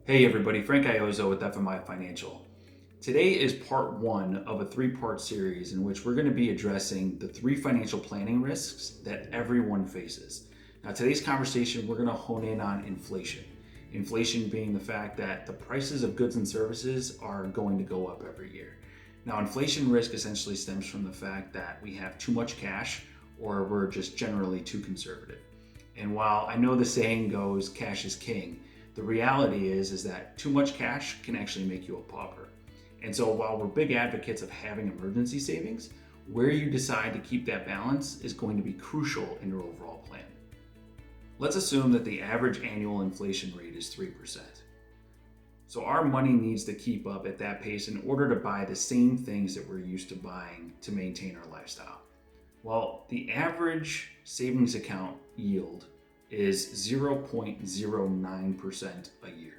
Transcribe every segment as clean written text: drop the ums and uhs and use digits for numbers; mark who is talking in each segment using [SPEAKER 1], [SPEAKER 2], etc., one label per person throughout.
[SPEAKER 1] Hey everybody, Frank Iozzo with FMI Financial. Today is part one of a three-part series in which we're going to be addressing the three financial planning risks that everyone faces. Now today's conversation, we're going to hone in on inflation. Inflation being the fact that the prices of goods and services are going to go up every year. Now inflation risk essentially stems from the fact that we have too much cash or we're just generally too conservative. And while I know the saying goes, cash is king, the reality is that too much cash can actually make you a pauper. And so while we're big advocates of having emergency savings, where you decide to keep that balance is going to be crucial in your overall plan. Let's assume that the average annual inflation rate is 3%. So our money needs to keep up at that pace in order to buy the same things that we're used to buying to maintain our lifestyle. Well, the average savings account yield is 0.09% a year.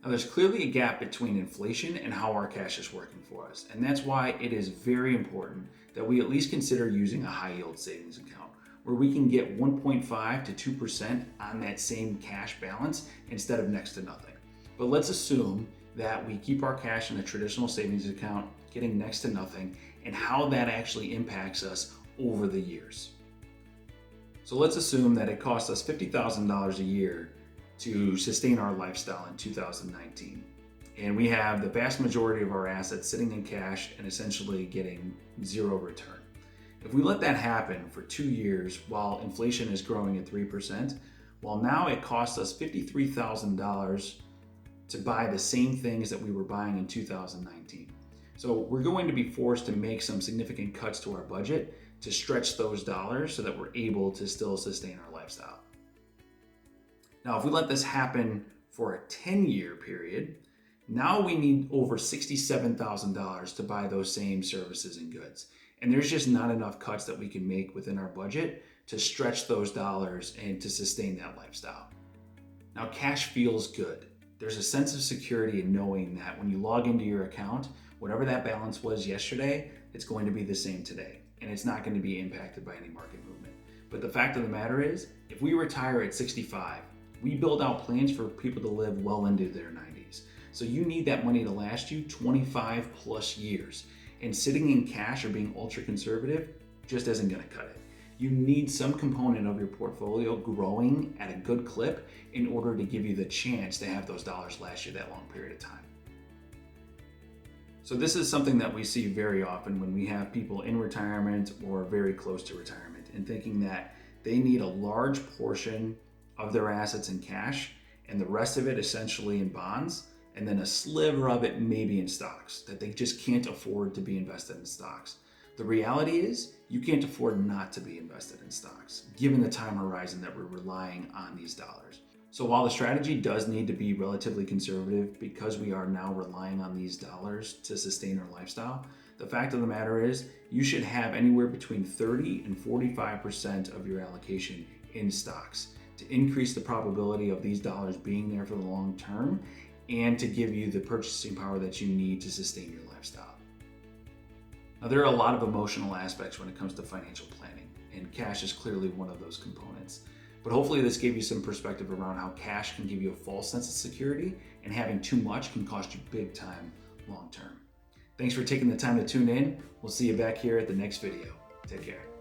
[SPEAKER 1] Now there's clearly a gap between inflation and how our cash is working for us. And that's why it is very important that we at least consider using a high yield savings account where we can get 1.5 to 2% on that same cash balance instead of next to nothing. But let's assume that we keep our cash in a traditional savings account getting next to nothing and how that actually impacts us over the years. So let's assume that it costs us $50,000 a year to sustain our lifestyle in 2019. And we have the vast majority of our assets sitting in cash and essentially getting zero return. If we let that happen for 2 years while inflation is growing at 3%, well, now it costs us $53,000 to buy the same things that we were buying in 2019. So we're going to be forced to make some significant cuts to our budget to stretch those dollars so that we're able to still sustain our lifestyle. Now, if we let this happen for a 10-year period, now we need over $67,000 to buy those same services and goods. And there's just not enough cuts that we can make within our budget to stretch those dollars and to sustain that lifestyle. Now, cash feels good. There's a sense of security in knowing that when you log into your account, whatever that balance was yesterday, it's going to be the same today. And it's not going to be impacted by any market movement. But the fact of the matter is, if we retire at 65, we build out plans for people to live well into their 90s. So you need that money to last you 25 plus years. And sitting in cash or being ultra conservative just isn't going to cut it. You need some component of your portfolio growing at a good clip in order to give you the chance to have those dollars last you that long period of time. So this is something that we see very often when we have people in retirement or very close to retirement and thinking that they need a large portion of their assets in cash and the rest of it essentially in bonds, and then a sliver of it maybe in stocks, that they just can't afford to be invested in stocks. The reality is you can't afford not to be invested in stocks, given the time horizon that we're relying on these dollars. So while the strategy does need to be relatively conservative because we are now relying on these dollars to sustain our lifestyle, the fact of the matter is you should have anywhere between 30 and 45% of your allocation in stocks to increase the probability of these dollars being there for the long term and to give you the purchasing power that you need to sustain your lifestyle. Now, there are a lot of emotional aspects when it comes to financial planning, and cash is clearly one of those components. But hopefully this gave you some perspective around how cash can give you a false sense of security and having too much can cost you big time long term. Thanks for taking the time to tune in. We'll see you back here at the next video. Take care.